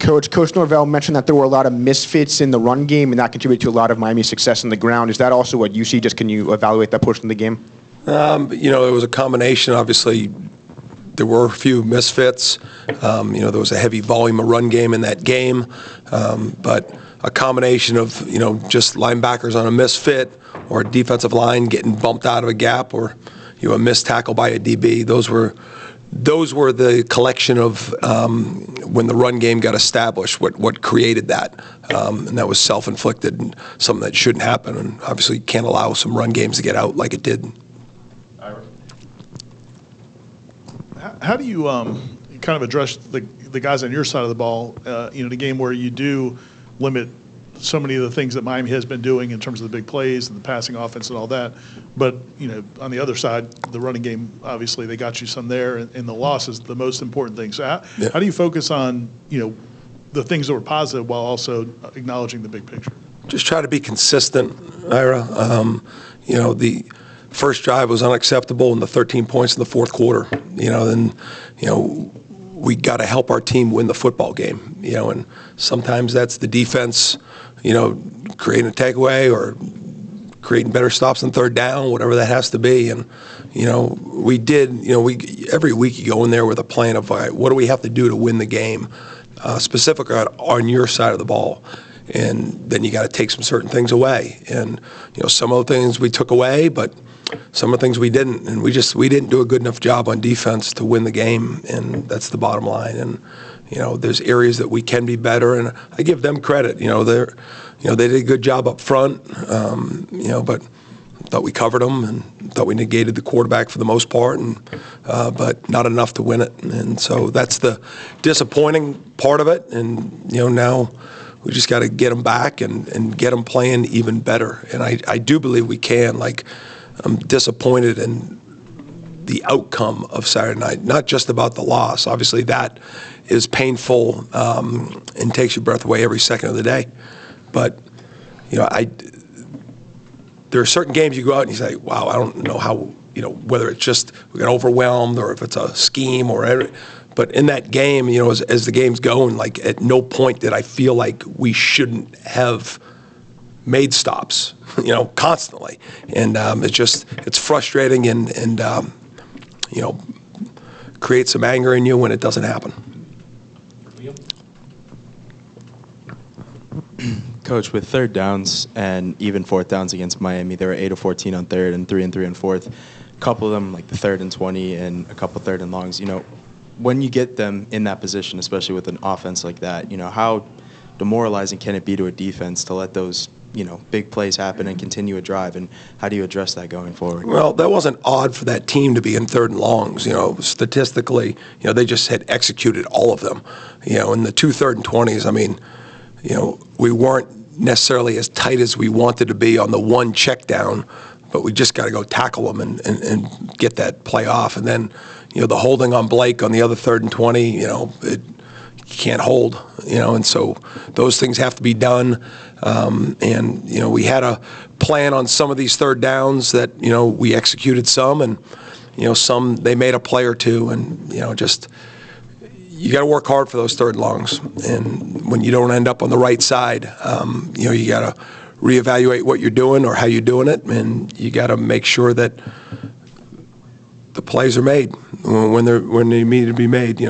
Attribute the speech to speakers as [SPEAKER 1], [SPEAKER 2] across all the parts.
[SPEAKER 1] Coach Norvell mentioned that there were a lot of misfits in the run game, and that contributed to a lot of Miami's success on the ground. Is that also what you see? Just can you evaluate that portion of the game?
[SPEAKER 2] It was a combination. Obviously, there were a few misfits. There was a heavy volume of run game in that game, but a combination of just linebackers on a misfit, or a defensive line getting bumped out of a gap, or a missed tackle by a DB. Those were the collection of when the run game got established, what created that, and that was self-inflicted and something that shouldn't happen. And obviously, you can't allow some run games to get out like it did.
[SPEAKER 3] How do you kind of address the guys on your side of the ball? The game where you do limit so many of the things that Miami has been doing in terms of the big plays and the passing offense and all that. But, on the other side, the running game, obviously they got you some there, and the loss is the most important thing. So how do you focus on, the things that were positive while also acknowledging the big picture? Just try to be consistent, Ira.
[SPEAKER 2] The first drive was unacceptable, and the 13 points in the fourth quarter. We got to help our team win the football game. And sometimes that's the defense, creating a takeaway or creating better stops on third down, whatever that has to be. And we did. Every week you go in there with a plan of what do we have to do to win the game, specifically on your side of the ball. And then you got to take some certain things away. And some of the things we took away, but some of the things we didn't, and we didn't do a good enough job on defense to win the game, and that's the bottom line. And there's areas that we can be better, and I give them credit. They did a good job up front, but thought we covered them and thought we negated the quarterback for the most part, but not enough to win it. And so that's the disappointing part of it. And now we just got to get them back and get them playing even better. And I do believe we can. I'm disappointed in the outcome of Saturday night, not just about the loss. Obviously, that is painful and takes your breath away every second of the day. But, there are certain games you go out and you say, wow, I don't know how, whether it's just we got overwhelmed or if it's a scheme or everything. But in that game, as the game's going, at no point did I feel like we shouldn't have made stops, constantly. And it's frustrating and creates some anger in you when it doesn't happen.
[SPEAKER 4] Coach, with third downs and even fourth downs against Miami, they were 8 of 14 on third and 3 and 3 on fourth. A couple of them, like the 3rd and 20 and a couple third and longs, when you get them in that position, especially with an offense like that, how demoralizing can it be to a defense to let those big plays happen and continue a drive, and how do you address that going forward?
[SPEAKER 2] Well, that wasn't odd for that team to be in 3rd and longs. Statistically, they just had executed all of them. In the 2 3rd and 20s, we weren't necessarily as tight as we wanted to be on the one check down, but we just got to go tackle them and get that play off. And then, the holding on Blake on the other 3rd and 20, you can't hold, and so those things have to be done. And, we had a plan on some of these third downs that, we executed some, and, some they made a play or two, and, you got to work hard for those third longs. And when you don't end up on the right side, you got to reevaluate what you're doing or how you're doing it, and you got to make sure that the plays are made when they need to be made.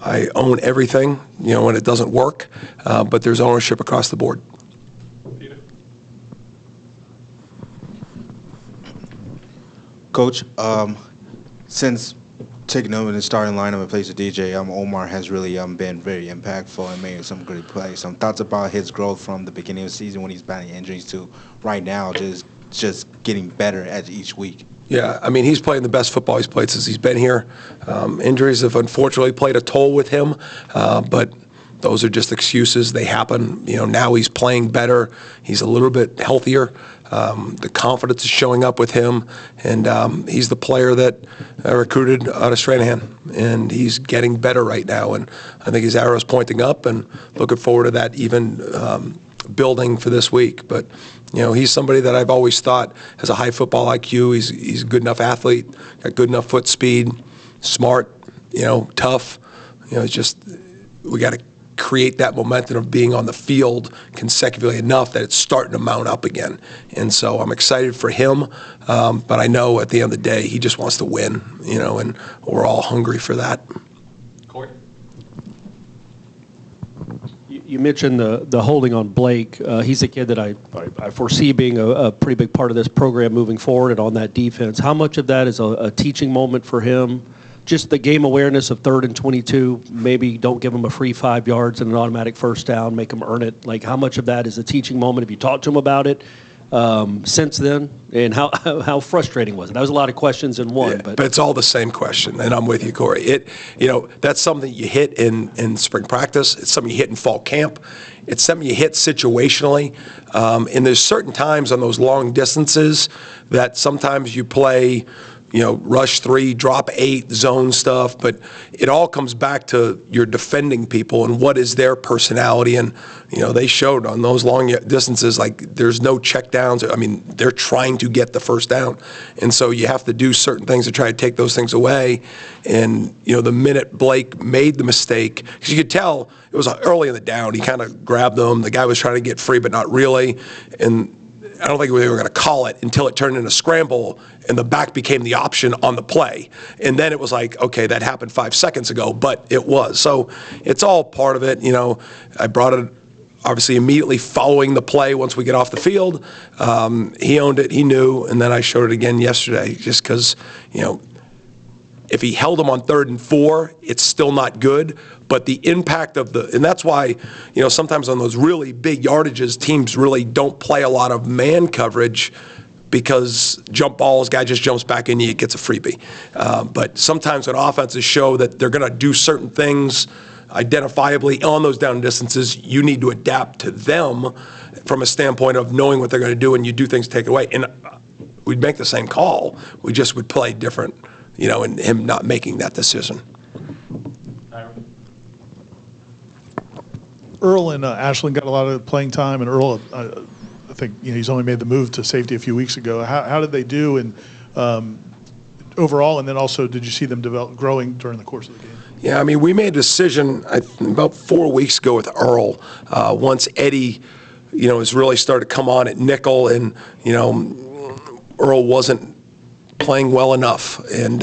[SPEAKER 2] I own everything, when it doesn't work, but there's ownership across the board.
[SPEAKER 5] Coach, since taking over the starting lineup in place of DJ, Omar has really been very impactful and made some great plays. Some thoughts about his growth from the beginning of the season when he's battling injuries to right now, just getting better at each week.
[SPEAKER 2] Yeah, he's playing the best football he's played since he's been here. Injuries have unfortunately played a toll with him, but those are just excuses. They happen. Now he's playing better. He's a little bit healthier. The confidence is showing up with him, and he's the player that I recruited out of Stranahan, and he's getting better right now. And I think his arrow's pointing up, and looking forward to that even building for this week. But he's somebody that I've always thought has a high football IQ. He's a good enough athlete, got good enough foot speed, smart, tough. It's just we got to create that momentum of being on the field consecutively enough that it's starting to mount up again. And so I'm excited for him, but I know at the end of the day he just wants to win, and we're all hungry for that.
[SPEAKER 6] Corey?
[SPEAKER 7] You mentioned the holding on Blake. He's a kid that I foresee being a pretty big part of this program moving forward and on that defense. How much of that is a teaching moment for him? Just the game awareness of 3rd and 22, maybe don't give him a free 5 yards and an automatic first down, make him earn it. Like, how much of that is a teaching moment? Have you talked to him about it since then? And how frustrating was it? That was a lot of questions in one.
[SPEAKER 2] Yeah, but it's all the same question, and I'm with you, Corey. That's something you hit in spring practice. It's something you hit in fall camp. It's something you hit situationally. And there's certain times on those long distances that sometimes you play rush 3, drop 8, zone stuff, but it all comes back to your defending people and what is their personality. And, they showed on those long distances, like, there's no check downs. I mean, they're trying to get the first down. And so you have to do certain things to try to take those things away. And, the minute Blake made the mistake, because you could tell it was early in the down, he kind of grabbed them. The guy was trying to get free, but not really. And I don't think we were going to call it until it turned into a scramble and the back became the option on the play. And then it was like, okay, that happened 5 seconds ago, but it was. So it's all part of it. I brought it obviously immediately following the play once we get off the field. He owned it, he knew, and then I showed it again yesterday just because, if he held him on 3rd and 4, it's still not good. But the impact of and that's why, sometimes on those really big yardages, teams really don't play a lot of man coverage because jump balls, guy just jumps back in you, gets a freebie. But sometimes when offenses show that they're going to do certain things identifiably on those down distances, you need to adapt to them from a standpoint of knowing what they're going to do, and you do things to take it away. And we'd make the same call. We just would play different, and him not making that decision.
[SPEAKER 3] Earl and Ashland got a lot of playing time, and Earl, I think he's only made the move to safety a few weeks ago. How did they do overall, and then also did you see them growing during the course of the game?
[SPEAKER 2] Yeah, I mean, we made a decision about 4 weeks ago with Earl. Once Eddie, has really started to come on at nickel, and Earl wasn't playing well enough, and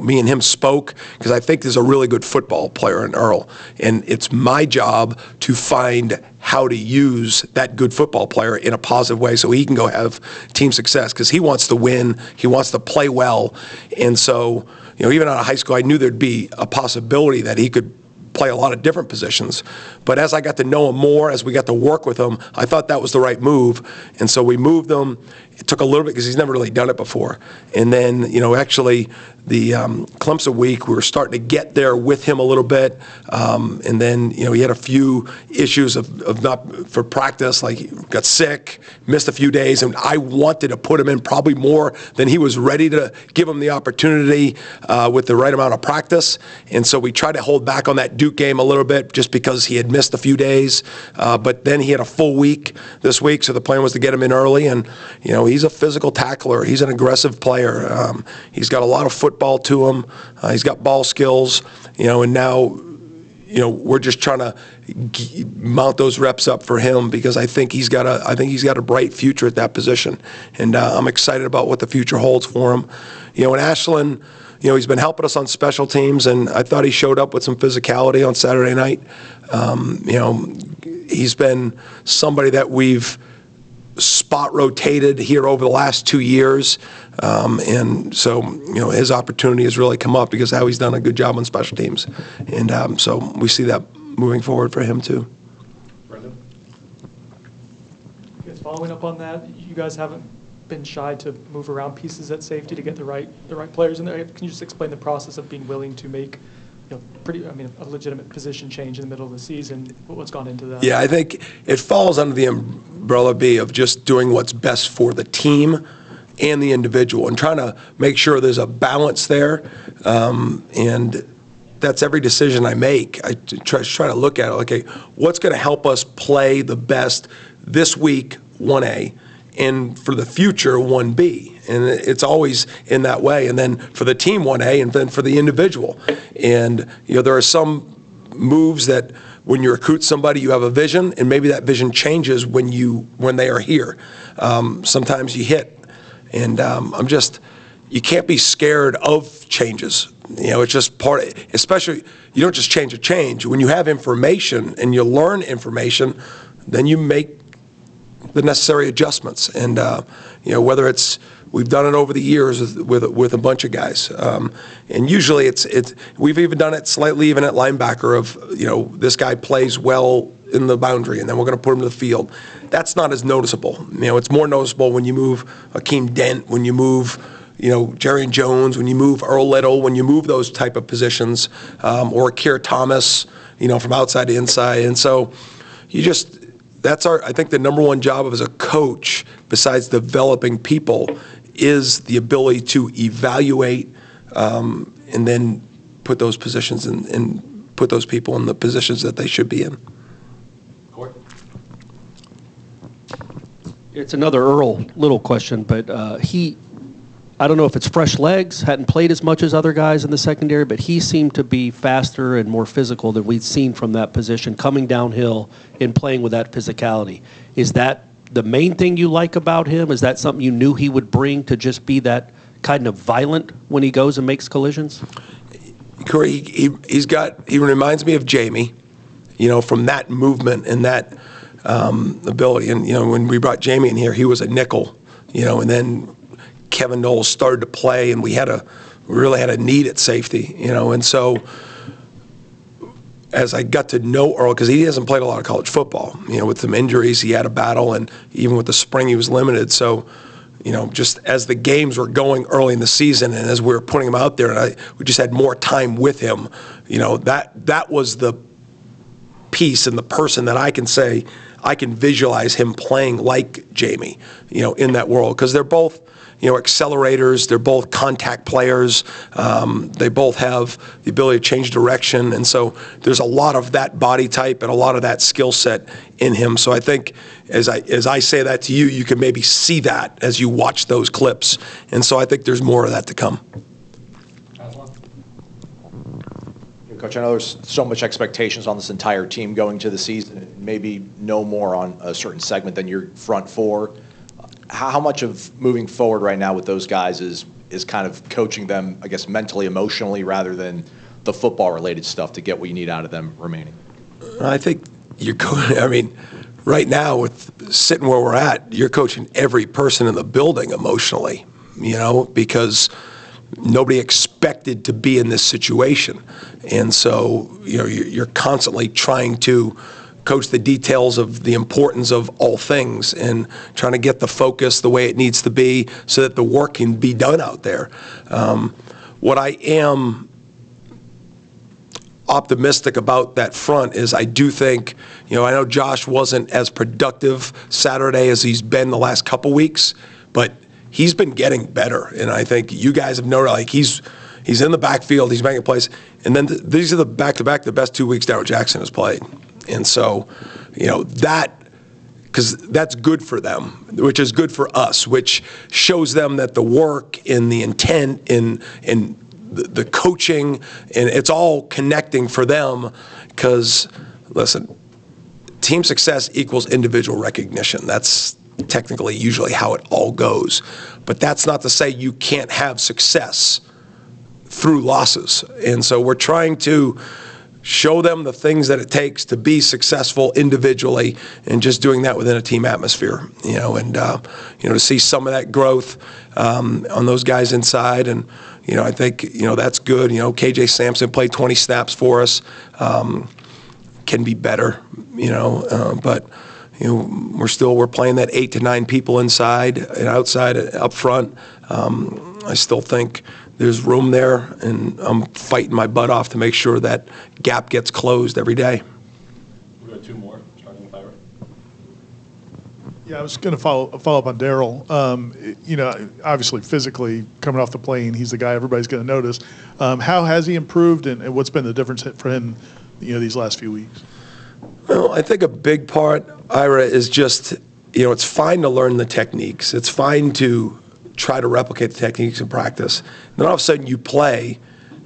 [SPEAKER 2] me and him spoke because I think there's a really good football player in Earl, and it's my job to find how to use that good football player in a positive way so he can go have team success, because he wants to win, he wants to play well. And so, even out of high school, I knew there'd be a possibility that he could play a lot of different positions. But as I got to know him more, as we got to work with him, I thought that was the right move. And so we moved him. It took a little bit because he's never really done it before. And then, actually, the Clemson week, we were starting to get there with him a little bit. And then, he had a few issues of not for practice, like he got sick, missed a few days, and I wanted to put him in probably more than he was ready to give him the opportunity with the right amount of practice. And so we tried to hold back on that Duke game a little bit just because he had missed a few days. But then he had a full week this week, so the plan was to get him in early. And, he's a physical tackler. He's an aggressive player. He's got a lot of football to him. He's got ball skills, and now, we're just trying to mount those reps up for him because I think he's got a bright future at that position, and I'm excited about what the future holds for him. And Ashland, he's been helping us on special teams, and I thought he showed up with some physicality on Saturday night. He's been somebody that we've spot rotated here over the last 2 years, and so his opportunity has really come up because now he's done a good job on special teams, and so we see that moving forward for him too.
[SPEAKER 6] Brendan?
[SPEAKER 8] I guess following up on that, you guys haven't been shy to move around pieces at safety to get the right players in there. Can you just explain the process of being willing to make a legitimate position change in the middle of the season? What's gone into that?
[SPEAKER 2] Yeah, I think it falls under the umbrella of just doing what's best for the team and the individual and trying to make sure there's a balance there. And that's every decision I make. I try to look at it, okay, what's going to help us play the best this week, 1A, and for the future, 1B. And it's always in that way. And then for the team, 1A, and then for the individual. And, there are some moves that when you recruit somebody, you have a vision, and maybe that vision changes when they are here. Sometimes you hit, and you can't be scared of changes. It's just especially, you don't just change a change. When you have information and you learn information, then you make the necessary adjustments. And, whether it's, we've done it over the years with a bunch of guys. And usually we've even done it slightly even at linebacker of, this guy plays well in the boundary, and then we're going to put him to the field. That's not as noticeable. It's more noticeable when you move Akeem Dent, when you move, Jerry Jones, when you move Earl Little, when you move those type of positions, or Keir Thomas, from outside to inside. And so I think the number one job as a coach, besides developing people, is the ability to evaluate and then put those positions and put those people in the positions that they should be in.
[SPEAKER 6] Court?
[SPEAKER 7] It's another Earl Little question, but I don't know if it's fresh legs, hadn't played as much as other guys in the secondary, but he seemed to be faster and more physical than we'd seen from that position, coming downhill and playing with that physicality. Is that the main thing you like about him? Is that something you knew he would bring, to just be that kind of violent when he goes and makes collisions?
[SPEAKER 2] Corey, he reminds me of Jamie, from that movement and that ability. And, when we brought Jamie in here, he was a nickel, and then Kevin Noles started to play, and we really had a need at safety, and so as I got to know Earl, because he hasn't played a lot of college football, with some injuries, he had a battle, and even with the spring, he was limited. So, just as the games were going early in the season, and as we were putting him out there, and we just had more time with him, that was the piece and the person that I can say I can visualize him playing like Jamie, in that world, because they're both, accelerators. They're both contact players. They both have the ability to change direction, and so there's a lot of that body type and a lot of that skill set in him. So I think as I say that to you, you can maybe see that as you watch those clips, and so I think there's more of that to come.
[SPEAKER 9] Coach, I know there's so much expectations on this entire team going to the season, and maybe no more on a certain segment than your front four. How much of moving forward right now with those guys is kind of coaching them, I guess, mentally, emotionally, rather than the football-related stuff to get what you need out of them remaining?
[SPEAKER 2] I think right now with sitting where we're at, you're coaching every person in the building emotionally, because nobody expected to be in this situation. And so, you're constantly trying to coach the details of the importance of all things and trying to get the focus the way it needs to be so that the work can be done out there. What I am optimistic about that front is I do think, I know Josh wasn't as productive Saturday as he's been the last couple weeks, but he's been getting better. And I think you guys have noticed, he's in the backfield, he's making plays. And then these are the back-to-back, the best 2 weeks Daryl Jackson has played. And so, because that's good for them, which is good for us, which shows them that the work and the intent and the coaching, and it's all connecting for them. Because, listen, team success equals individual recognition. That's technically usually how it all goes. But that's not to say you can't have success through losses. And so we're trying to show them the things that it takes to be successful individually, and just doing that within a team atmosphere, and to see some of that growth on those guys inside. And, I think, that's good. KJ Sampson played 20 snaps for us, can be better, but, we're playing that 8 to 9 people inside and outside, up front. I still think there's room there, and I'm fighting my butt off to make sure that gap gets closed every day.
[SPEAKER 6] We've got two more, starting with Ira.
[SPEAKER 3] Yeah, I was going to follow up on Daryl. Obviously physically coming off the plane, he's the guy everybody's going to notice. How has he improved, and what's been the difference for him, these last few weeks?
[SPEAKER 2] Well, I think a big part, Ira, is just, it's fine to learn the techniques. It's fine to try to replicate the techniques in practice. Then all of a sudden you play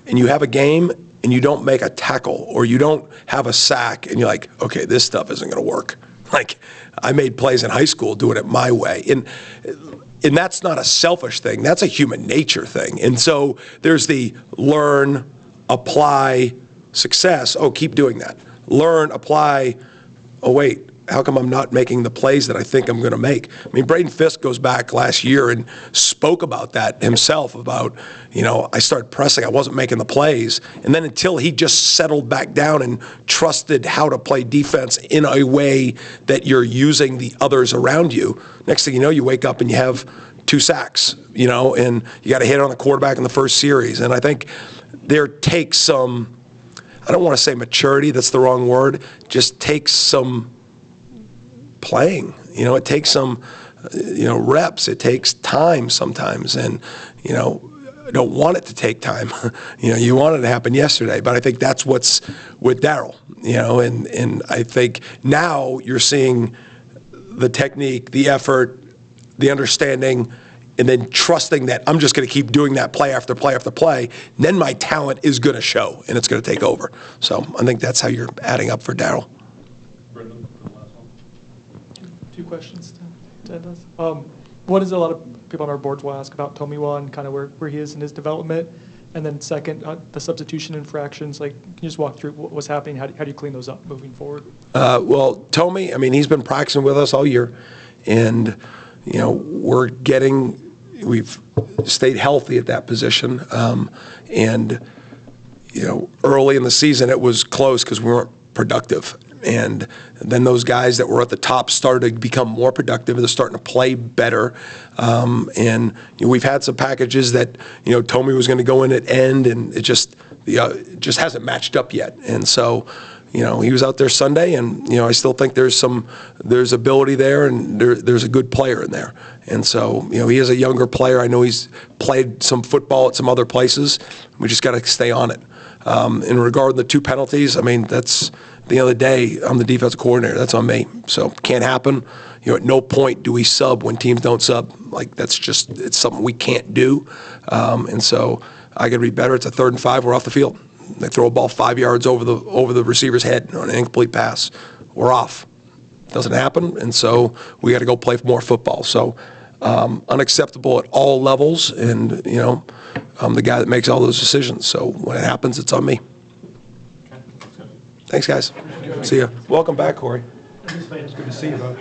[SPEAKER 2] and you have a game and you don't make a tackle or you don't have a sack and you're like, okay, this stuff isn't going to work. Like, I made plays in high school doing it my way. And that's not a selfish thing. That's a human nature thing. And so there's the learn, apply, success. Oh, keep doing that. Learn, apply. Oh, wait, how come I'm not making the plays that I think I'm going to make? I mean, Braden Fisk goes back last year and spoke about that himself, about, I started pressing, I wasn't making the plays. And then until he just settled back down and trusted how to play defense in a way that you're using the others around you, next thing you know, you wake up and you have 2 sacks, and you got to hit on the quarterback in the first series. And I think there takes some, I don't want to say maturity, that's the wrong word, just takes some playing. It takes some, reps. It takes time sometimes, and I don't want it to take time. You want it to happen yesterday, but I think that's what's with Daryl. And I think now you're seeing the technique, the effort, the understanding, and then trusting that I'm just going to keep doing that play after play after play. And then my talent is going to show, and it's going to take over. So I think that's how you're adding up for Daryl.
[SPEAKER 8] 2 questions to end us. What is a lot of people on our boards will ask about Tomiwa and kind of where he is in his development? And then second, the substitution infractions, can you just walk through what's happening? How do you clean those up moving forward?
[SPEAKER 2] Well, Tommy, he's been practicing with us all year. And, we've stayed healthy at that position. And, early in the season it was close because we weren't productive. And then those guys that were at the top started to become more productive. They're starting to play better. And we've had some packages that, Tommy was going to go in at end, and it just hasn't matched up yet. And so, he was out there Sunday, and, I still think there's ability there, and there's a good player in there. And so, he is a younger player. I know he's played some football at some other places. We just got to stay on it. In regard to the 2 penalties, that's, at the end of the day, I'm the defensive coordinator. That's on me. So can't happen. At no point do we sub when teams don't sub. That's just, it's something we can't do. And so I got to be better. It's a 3rd and 5. We're off the field. They throw a ball 5 yards over the receiver's head on an incomplete pass. We're off. Doesn't happen. And so we got to go play more football. So unacceptable at all levels. And, I'm the guy that makes all those decisions. So when it happens, it's on me. Thanks, guys. See ya. Welcome back, Corey.
[SPEAKER 10] It's good to see you, bud.